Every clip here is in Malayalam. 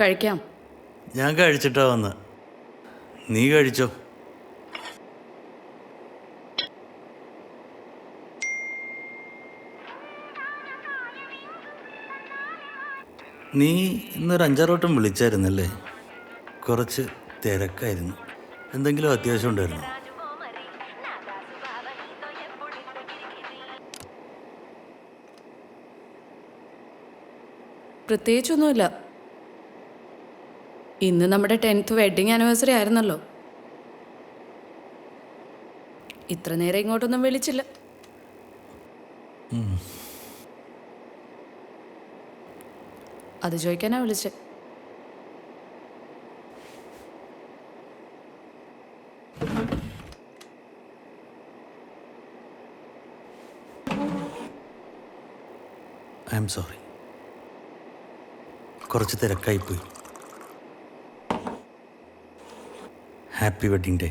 കഴിക്കാം. ഞാൻ കഴിച്ചിട്ടാ വന്ന്. നീ കഴിച്ചോ? നീ ഇന്നൊരു 5-6 വട്ടം വിളിച്ചായിരുന്നല്ലേ? കുറച്ച് തിരക്കായിരുന്നു. എന്തെങ്കിലും അത്യാവശ്യം ഉണ്ടായിരുന്നോ? പ്രത്യേകിച്ചൊന്നുമില്ല. ഇന്ന് നമ്മുടെ 10th വെഡിങ് ആനിവേഴ്സറി ആയിരുന്നല്ലോ. ഇത്ര നേരം ഇങ്ങോട്ടൊന്നും വിളിച്ചില്ല. അത് ചോദിക്കാനാ വിളിച്ചേ. I am sorry. കുറച്ച് തിരക്കായിപ്പോയി. Happy wedding day.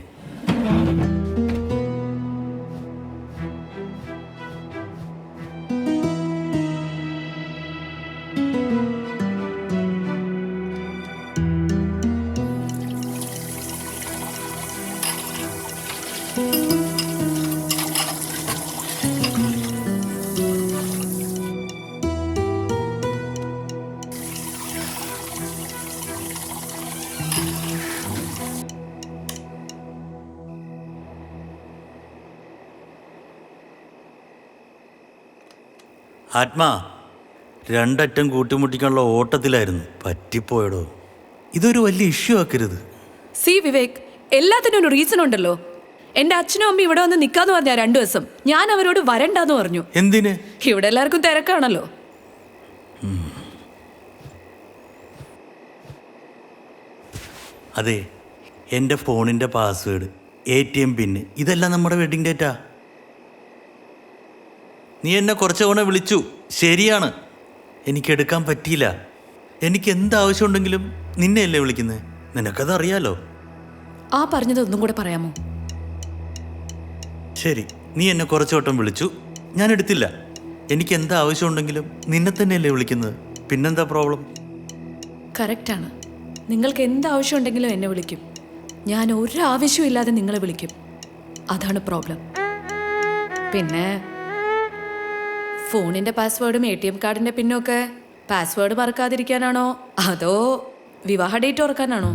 ആത്മാ, 2 അറ്റം കൂട്ടിമുട്ടിക്കാനുള്ള ഓട്ടത്തിലായിരുന്നു. പറ്റിപ്പോയടോ. ഇതൊരു വലിയ ഇഷ്യൂ ആക്കരുത്. സി വിവേക്, എല്ലാത്തിനും ഒരു റീസൺ ഉണ്ടല്ലോ. എന്റെ അച്ഛനും അമ്മയും ഇവിടെ വന്ന് നിൽക്കാന്ന് പറഞ്ഞ 2 ദിവസം ഞാൻ അവരോട് വരണ്ടാന്ന് പറഞ്ഞു. എന്തിന്? ഇവിടെ എല്ലാവർക്കും തിരക്കാണല്ലോ. അതെ, എൻ്റെ ഫോണിൻ്റെ പാസ്വേഡ്, ATM പിന്ന്, ഇതെല്ലാം നമ്മുടെ വെഡിങ് ഡേറ്റാ. നീ എന്നെ കുറച്ച് തവണ വിളിച്ചു, ശരിയാണ്. എനിക്കെടുക്കാൻ പറ്റിയില്ല. എനിക്ക് എന്താവശ്യമുണ്ടെങ്കിലും നിന്നെയല്ലേ വിളിക്കുന്നത്. നിനക്കതറിയാലോ. ആ പറഞ്ഞത് ഒന്നും കൂടെ പറയാമോ? ശരി, നീ എന്നെ കുറച്ച് വട്ടം വിളിച്ചു, ഞാൻ എടുത്തില്ല. എനിക്ക് എന്താ ആവശ്യമുണ്ടെങ്കിലും നിന്നെ തന്നെയല്ലേ വിളിക്കുന്നത്. പിന്നെന്താ പ്രോബ്ലം? കറക്റ്റാണ്. നിങ്ങൾക്ക് എന്താവശ്യം ഉണ്ടെങ്കിലും എന്നെ വിളിക്കും. ഞാൻ ഒരു ആവശ്യമില്ലാതെ നിങ്ങളെ വിളിക്കും. അതാണ് പ്രോബ്ലം. പിന്നെ ഫോണിൻ്റെ പാസ്വേഡും ATM കാർഡിൻ്റെ പിന്നൊക്കെ പാസ്വേഡ് മറക്കാതിരിക്കാനാണോ അതോ വിവാഹ ഡേറ്റ് ഓർക്കാനാണോ?